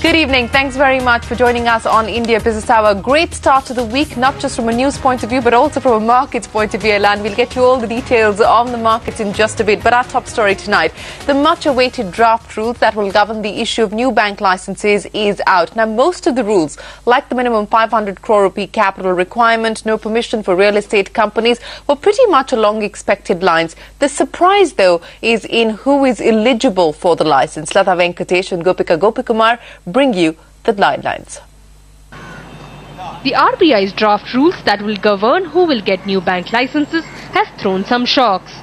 Good evening. Thanks very much for joining us on India Business Hour. Great start to the week, not just from a news point of view, but also from a markets point of view, and we'll get you all the details on the markets in just a bit. But our top story tonight, the much-awaited draft rules that will govern the issue of new bank licenses is out. Now, most of the rules, like the minimum 500 crore rupee capital requirement, no permission for real estate companies, were pretty much along expected lines. The surprise, though, is in who is eligible for the license. Latha Venkatesh and Gopika Gopikumar bring you the guidelines. The RBI's draft rules that will govern who will get new bank licenses has thrown some shocks.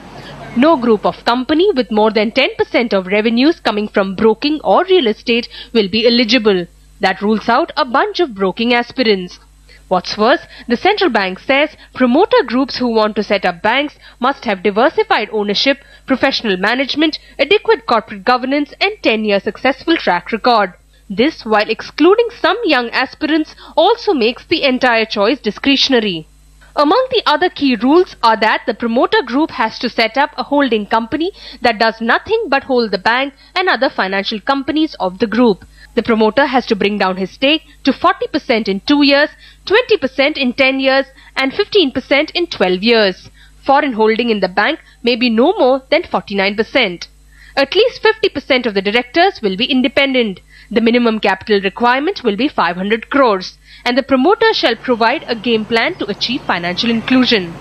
No group of company with more than 10% of revenues coming from broking or real estate will be eligible. That rules out a bunch of broking aspirants. What's worse, the central bank says promoter groups who want to set up banks must have diversified ownership, professional management, adequate corporate governance and 10-year successful track record. This, while excluding some young aspirants, also makes the entire choice discretionary. Among the other key rules are that the promoter group has to set up a holding company that does nothing but hold the bank and other financial companies of the group. The promoter has to bring down his stake to 40% in 2 years, 20% in 10 years and 15% in 12 years. Foreign holding in the bank may be no more than 49%. At least 50% of the directors will be independent. The minimum capital requirement will be 500 crores and the promoter shall provide a game plan to achieve financial inclusion.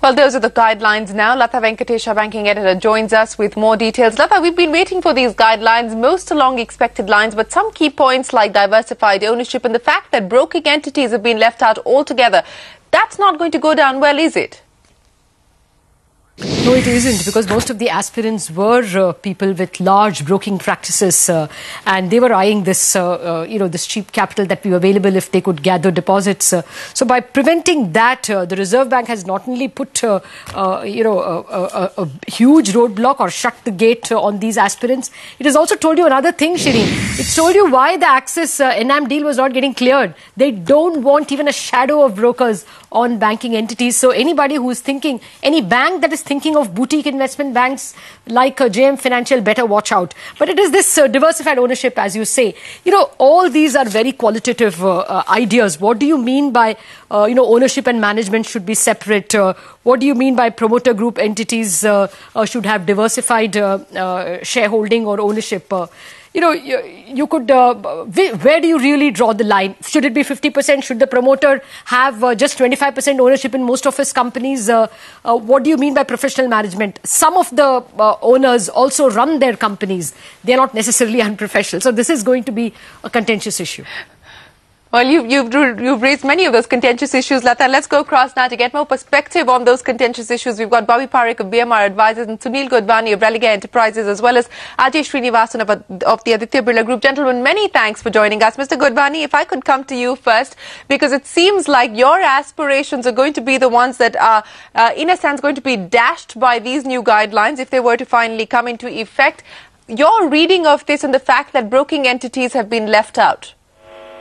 Well, those are the guidelines now. Latha Venkatesh, our banking editor, joins us with more details. Latha, we've been waiting for these guidelines, most along expected lines, but some key points like diversified ownership and the fact that broking entities have been left out altogether, that's not going to go down well, is it? No, it isn't, because most of the aspirants were people with large broking practices and they were eyeing this, this cheap capital that be available if they could gather deposits. So by preventing that, the Reserve Bank has not only put, a huge roadblock or shut the gate on these aspirants, it has also told you another thing, Shireen. It's told you why the Axis NAM deal was not getting cleared. They don't want even a shadow of brokers on banking entities. So anybody who is thinking, any bank that is thinking of boutique investment banks like JM Financial, better watch out. But it is this diversified ownership, as you say. All these are very qualitative ideas. What do you mean by, ownership and management should be separate? What do you mean by promoter group entities should have diversified shareholding or ownership? You could, where do you really draw the line? Should it be 50%? Should the promoter have just 25% ownership in most of his companies? What do you mean by professional management? Some of the owners also run their companies. They're not necessarily unprofessional. So this is going to be a contentious issue. Well, you've raised many of those contentious issues, Latha. Let's go across now to get more perspective on those contentious issues. We've got Bobby Parekh of BMR Advisors and Sunil Godwani of Relega Enterprises, as well as Ajay Srinivasan of the Aditya Birla Group. Gentlemen, many thanks for joining us. Mr. Godwani, if I could come to you first, because it seems like your aspirations are going to be the ones that are, in a sense, going to be dashed by these new guidelines if they were to finally come into effect. Your reading of this and the fact that broking entities have been left out?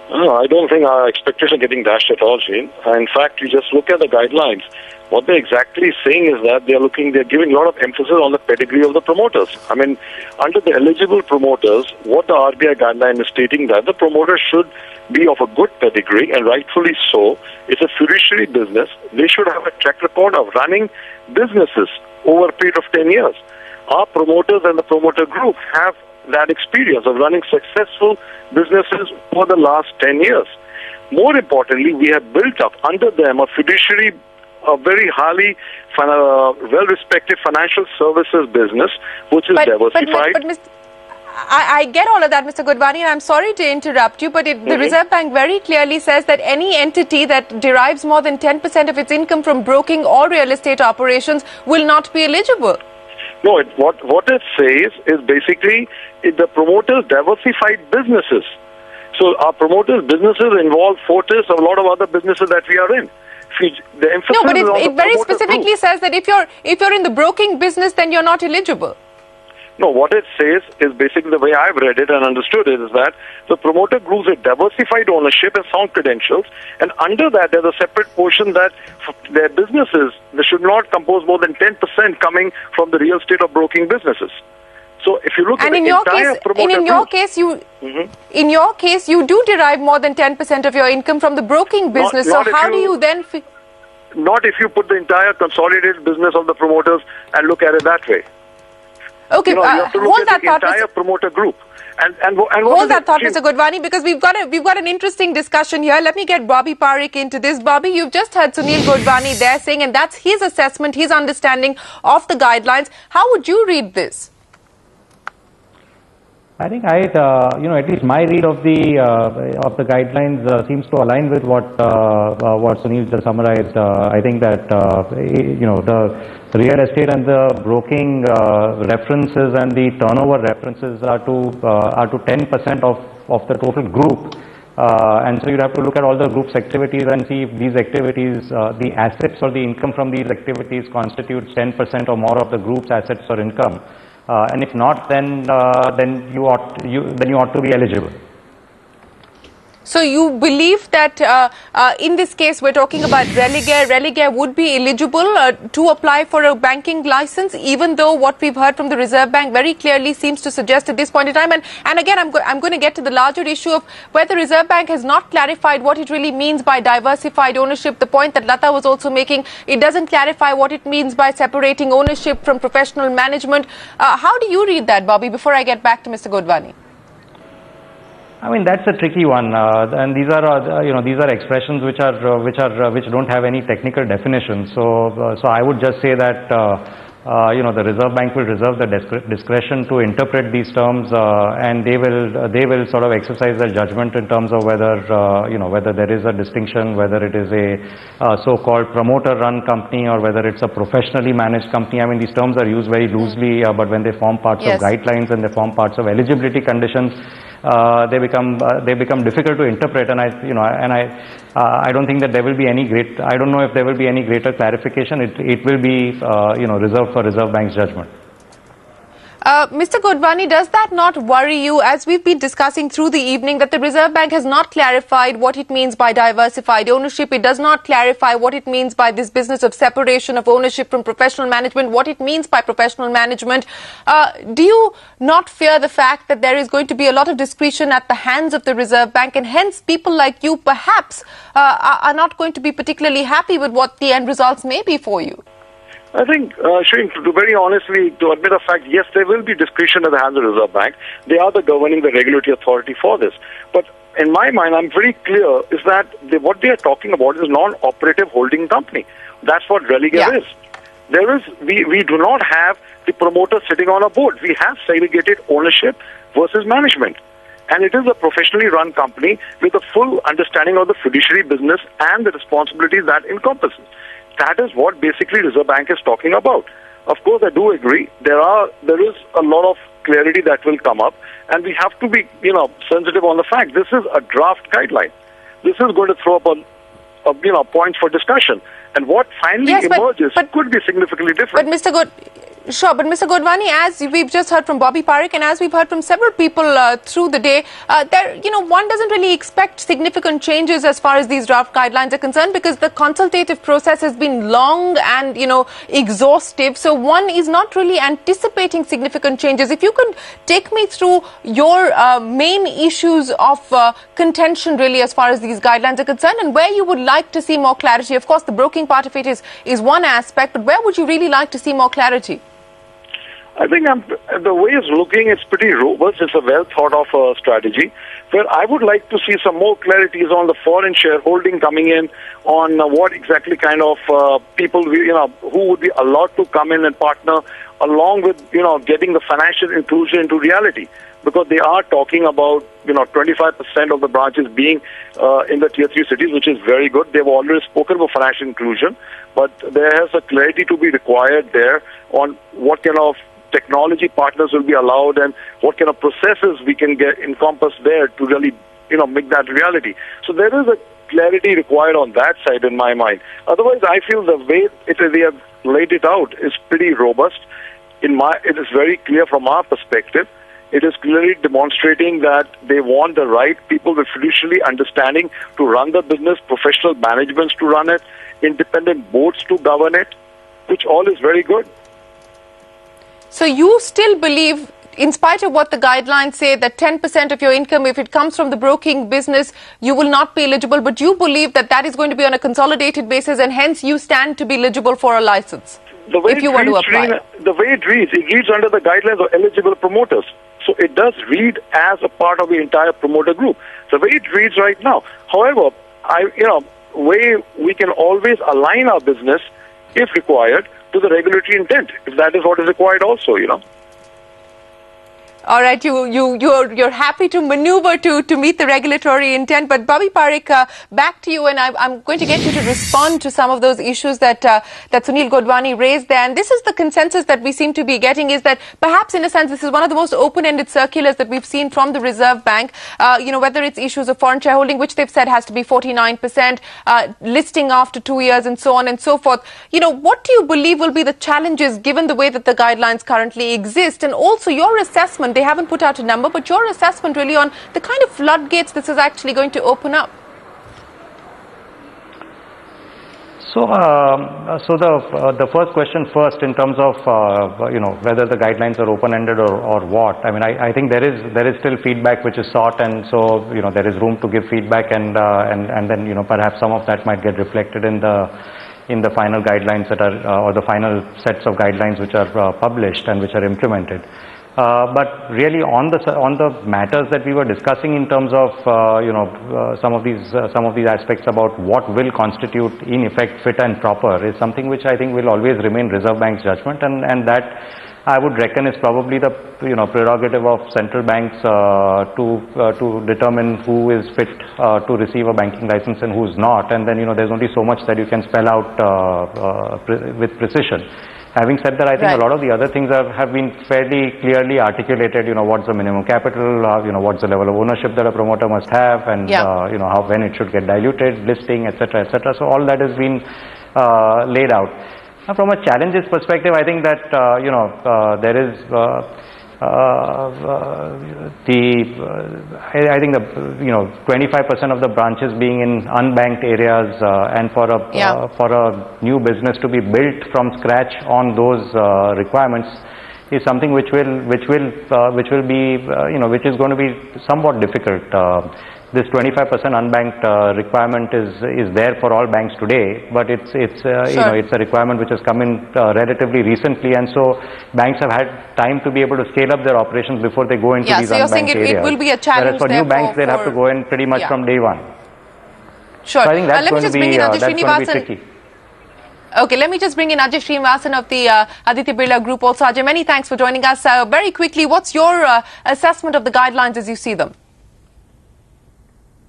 No, I don't think our expectations are getting dashed at all, Shane. In fact, you just look at the guidelines. What they're exactly saying is that they're giving a lot of emphasis on the pedigree of the promoters. I mean, under the eligible promoters, what the RBI guideline is stating that the promoter should be of a good pedigree, and rightfully so. It's a fiduciary business. They should have a track record of running businesses over a period of 10 years. Our promoters and the promoter group have that experience of running successful businesses for the last 10 years. More importantly, we have built up under them a fiduciary, a very highly well-respected financial services business, which is diversified. I get all of that, Mr. Godwani, and I'm sorry to interrupt you, but the Reserve Bank very clearly says that any entity that derives more than 10% of its income from broking or real estate operations will not be eligible. No, what it says is basically the promoters diversified businesses. So our promoters' businesses involve Fortis, a lot of other businesses that we are in. The emphasis no, but it very specifically says that if you're in the broking business, then you're not eligible. No, what it says is basically the way I've read it and understood it is that the promoter groups have diversified ownership and sound credentials, and under that there's a separate portion that their businesses, they should not compose more than 10% coming from the real estate or broking businesses. So if you look at the entire promoter in your case, you do derive more than 10% of your income from the broking business. Not so how do you then? Not if you put the entire consolidated business of the promoters and look at it that way. Okay, you have to look at the entire promoter group. And hold that thought, Mr. Godwani, because we've got an interesting discussion here. Let me get Bobby Parikh into this. Bobby, you've just heard Sunil Godwani there saying, and that's his assessment, his understanding of the guidelines. How would you read this? I think at least my read of the guidelines seems to align with what Sunil just summarized. I think that the real estate and the broking references and the turnover references are to 10% of the total group, and so you'd have to look at all the group's activities and see if these activities, the assets or the income from these activities constitutes 10% or more of the group's assets or income. And if not, then you ought to be eligible. So you believe that in this case we're talking about Religare. Religare would be eligible to apply for a banking license, even though what we've heard from the Reserve Bank very clearly seems to suggest at this point in time. And again, I'm going to get to the larger issue of where the Reserve Bank has not clarified what it really means by diversified ownership. The point that Lata was also making, it doesn't clarify what it means by separating ownership from professional management. How do you read that, Bobby, before I get back to Mr. Godwani? I mean, that's a tricky one, and these are expressions which don't have any technical definition. So I would just say that the Reserve Bank will reserve the discretion to interpret these terms, and they will sort of exercise their judgment in terms of whether whether there is a distinction, whether it is a so-called promoter-run company or whether it's a professionally managed company. I mean, these terms are used very loosely, but when they form parts of guidelines and they form parts of eligibility conditions, they become difficult to interpret, and I don't think that there will be any I don't know if there will be any greater clarification. It will be reserved for Reserve Bank's judgment. Mr. Godwani, does that not worry you, as we've been discussing through the evening, that the Reserve Bank has not clarified what it means by diversified ownership? It does not clarify what it means by this business of separation of ownership from professional management, what it means by professional management. Do you not fear the fact that there is going to be a lot of discretion at the hands of the Reserve Bank, and hence people like you perhaps are not going to be particularly happy with what the end results may be for you? I think, Shrin, to very honestly, to admit the fact, yes, there will be discretion at the hands of the Reserve Bank. They are the governing, the regulatory authority for this. But in my mind, I'm very clear is that what they are talking about is non-operative holding company. That's what Religare is. We do not have the promoter sitting on a board. We have segregated ownership versus management. And it is a professionally run company with a full understanding of the fiduciary business and the responsibilities that encompasses. That is what basically Reserve Bank is talking about. Of course, I do agree. There is a lot of clarity that will come up, and we have to be, sensitive on the fact this is a draft guideline. This is going to throw up points for discussion, and what finally emerges could be significantly different. But Mr. Godwani, as we've just heard from Bobby Parikh and as we've heard from several people through the day, one doesn't really expect significant changes as far as these draft guidelines are concerned, because the consultative process has been long and, exhaustive. So one is not really anticipating significant changes. If you could take me through your main issues of contention really as far as these guidelines are concerned, and where you would like to see more clarity. Of course, the broking part of it is one aspect, but where would you really like to see more clarity? I think the way it's looking, it's pretty robust. It's a well thought of strategy. Where I would like to see some more clarities on the foreign shareholding coming in, on what exactly kind of people who would be allowed to come in and partner, along with getting the financial inclusion into reality. Because they are talking about 25% of the branches being in the tier 3 cities, which is very good. They've already spoken about financial inclusion, but there has a clarity to be required there on what kind of technology partners will be allowed and what kind of processes we can get encompassed there to really make that reality. So there is a clarity required on that side in my mind. Otherwise, I feel the way they have laid it out is pretty robust. It is very clear from our perspective. It is clearly demonstrating that they want the right people with fiduciary understanding to run the business, professional managements to run it, independent boards to govern it, which all is very good. So you still believe in spite of what the guidelines say, that 10% of your income, if it comes from the broking business, you will not be eligible. But you believe that that is going to be on a consolidated basis, and hence you stand to be eligible for a license if you were to apply. The way it reads under the guidelines of eligible promoters. So it does read as a part of the entire promoter group. The way it reads right now. However, way we can always align our business, if required, to the regulatory intent, if that is what is required also, All right, you're happy to maneuver to meet the regulatory intent. But Bobby Parikh, back to you, and I'm going to get you to respond to some of those issues that Sunil Godwani raised there. And this is the consensus that we seem to be getting, is that perhaps in a sense this is one of the most open-ended circulars that we've seen from the Reserve Bank. Whether it's issues of foreign shareholding, which they've said has to be 49%, listing after 2 years, and so on and so forth. What do you believe will be the challenges given the way that the guidelines currently exist, and also your assessment? They haven't put out a number, but your assessment really on the kind of floodgates this is actually going to open up. So the first question first, in terms of whether the guidelines are open-ended or what. I mean, I think there is still feedback which is sought, and so there is room to give feedback, and then perhaps some of that might get reflected in the final guidelines that are or the final sets of guidelines which are published and which are implemented. But really, on the matters that we were discussing in terms of some of these aspects about what will constitute in effect fit and proper is something which I think will always remain Reserve Bank's judgment, and that I would reckon is probably the prerogative of central banks to determine who is fit to receive a banking license and who's not, and then there's only so much that you can spell out with precision. Having said that, I think a lot of the other things have been fairly clearly articulated. What's the minimum capital, what's the level of ownership that a promoter must have, and when it should get diluted, listing, etc., etc. So all that has been laid out. Now, from a challenges perspective, I think that there is I think the 25% of the branches being in unbanked areas, and for a new business to be built from scratch on those requirements is something which is going to be somewhat difficult. This 25% unbanked requirement is there for all banks today, but it's a requirement which has come in relatively recently, and so banks have had time to be able to scale up their operations before they go into these unbanked areas. It will be a challenge. Whereas for new banks, they'll have to go in pretty much from day one. Sure. So I think that's going to be tricky. Okay, let me just bring in Ajay Srinivasan of the Aditya Birla Group also. Ajay, many thanks for joining us. Very quickly, what's your assessment of the guidelines as you see them?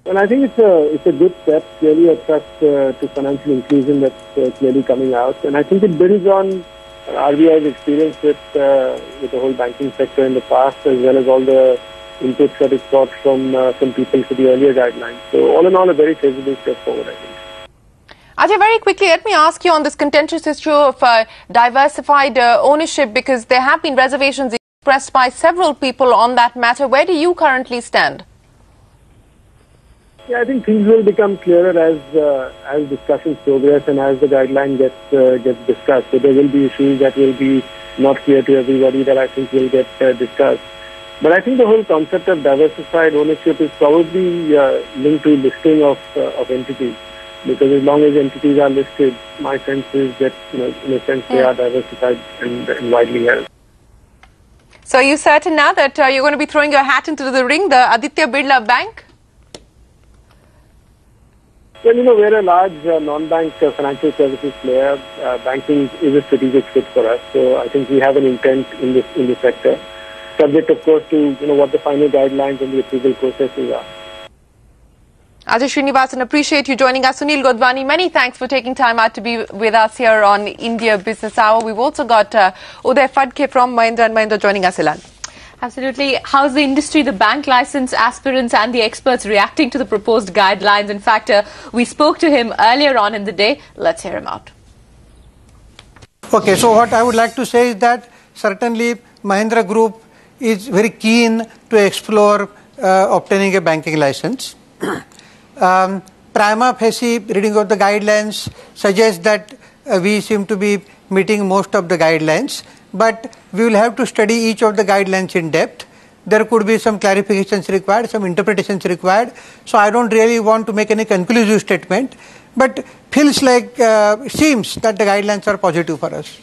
Well, I think it's a good step, clearly a thrust to financial inclusion that's clearly coming out, and I think it builds on RBI's experience with the whole banking sector in the past, as well as all the inputs that it's got from people to the earlier guidelines. So all in all, a very favorable step forward, I think. Ajay, very quickly, let me ask you on this contentious issue of diversified ownership, because there have been reservations expressed by several people on that matter. Where do you currently stand? Yeah, I think things will become clearer as discussions progress and as the guideline gets discussed. So there will be issues that will be not clear to everybody that I think will get discussed. But I think the whole concept of diversified ownership is probably linked to listing of entities. Because as long as entities are listed, my sense is that, in a sense, they are diversified and widely held. So are you certain now that you're going to be throwing your hat into the ring, the Aditya Birla Bank? Well, we're a large non-bank financial services player. Banking is a strategic fit for us. So I think we have an intent in this sector, subject, of course, to what the final guidelines and the approval processes are. Ajay Srinivasan, appreciate you joining us. Sunil Godwani, many thanks for taking time out to be with us here on India Business Hour. We've also got Uday Fadke from Mahindra & Mahindra joining us, Ilan. Absolutely. How's the industry, the bank license aspirants and the experts reacting to the proposed guidelines? In fact, we spoke to him earlier on in the day. Let's hear him out. Okay, so what I would like to say is that certainly Mahindra Group is very keen to explore obtaining a banking license. Prima facie reading of the guidelines suggests that we seem to be meeting most of the guidelines, but we will have to study each of the guidelines in depth. There could be some clarifications required, some interpretations required. So I don't really want to make any conclusive statement, but feels like, seems that the guidelines are positive for us.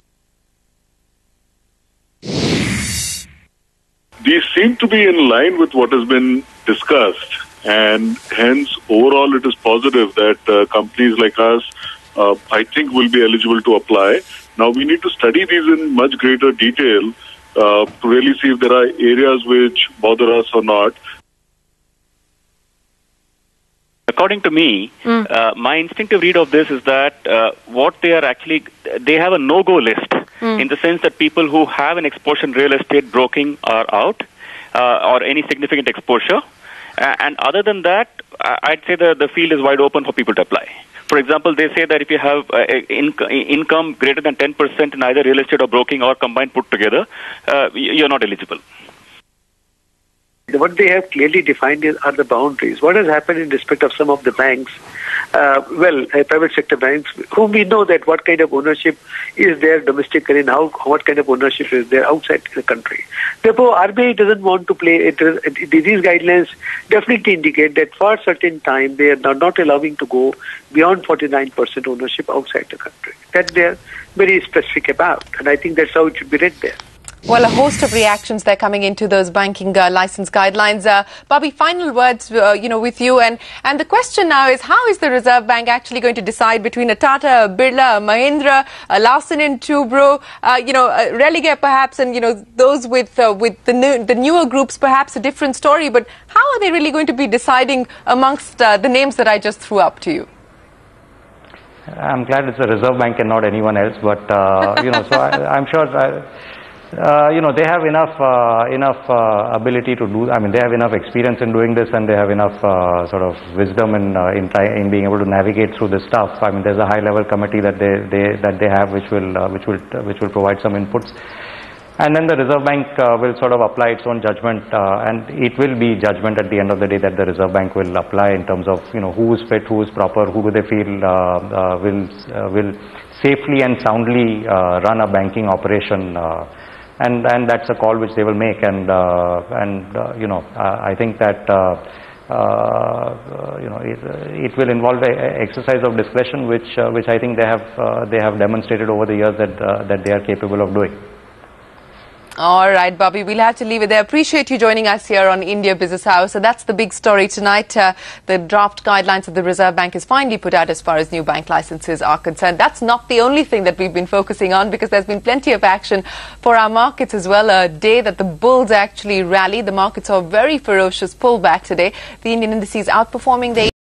These seem to be in line with what has been discussed, and hence overall it is positive that companies like us, I think, will be eligible to apply. Now we need to study these in much greater detail to really see if there are areas which bother us or not. According to me, my instinctive read of this is that what they are actually, they have a no-go list in the sense that people who have an exposure in real estate broking are out or any significant exposure. And other than that, I'd say the field is wide open for people to apply. For example, they say that if you have income greater than 10% in either real estate or broking or combined put together, you're not eligible. What they have clearly defined are the boundaries. What has happened in respect of some of the banks, private sector banks, whom we know that what kind of ownership is there domestically and what kind of ownership is there outside the country. Therefore, RBI doesn't want to play it. These guidelines definitely indicate that for a certain time they are not allowing to go beyond 49% ownership outside the country. That they are very specific about, and I think that's how it should be read there. Well, a host of reactions they're coming into those banking license guidelines. Bobby, final words, with you. And the question now is, how is the Reserve Bank actually going to decide between a Tata, a Birla, a Mahindra, a Larsen & Toubro, Religare perhaps, and, those with the newer groups, perhaps a different story. But how are they really going to be deciding amongst the names that I just threw up to you? I'm glad it's the Reserve Bank and not anyone else. But, so I'm sure... they have enough ability to do. I mean, they have enough experience in doing this, and they have enough sort of wisdom in being able to navigate through this stuff. I mean, there's a high-level committee that they have, which will provide some inputs, and then the Reserve Bank will sort of apply its own judgment, and it will be judgment at the end of the day that the Reserve Bank will apply in terms of who is fit, who is proper, who do they feel will safely and soundly run a banking operation. And that's a call which they will make, and I think that it will involve an exercise of discretion, which I think they have demonstrated over the years that they are capable of doing. All right, Bobby, we'll have to leave it there. Appreciate you joining us here on India Business Hour. So that's the big story tonight. The draft guidelines of the Reserve Bank is finally put out as far as new bank licenses are concerned. That's not the only thing that we've been focusing on, because there's been plenty of action for our markets as well. A day that the bulls actually rallied. The markets saw a very ferocious pullback today. The Indian indices outperforming the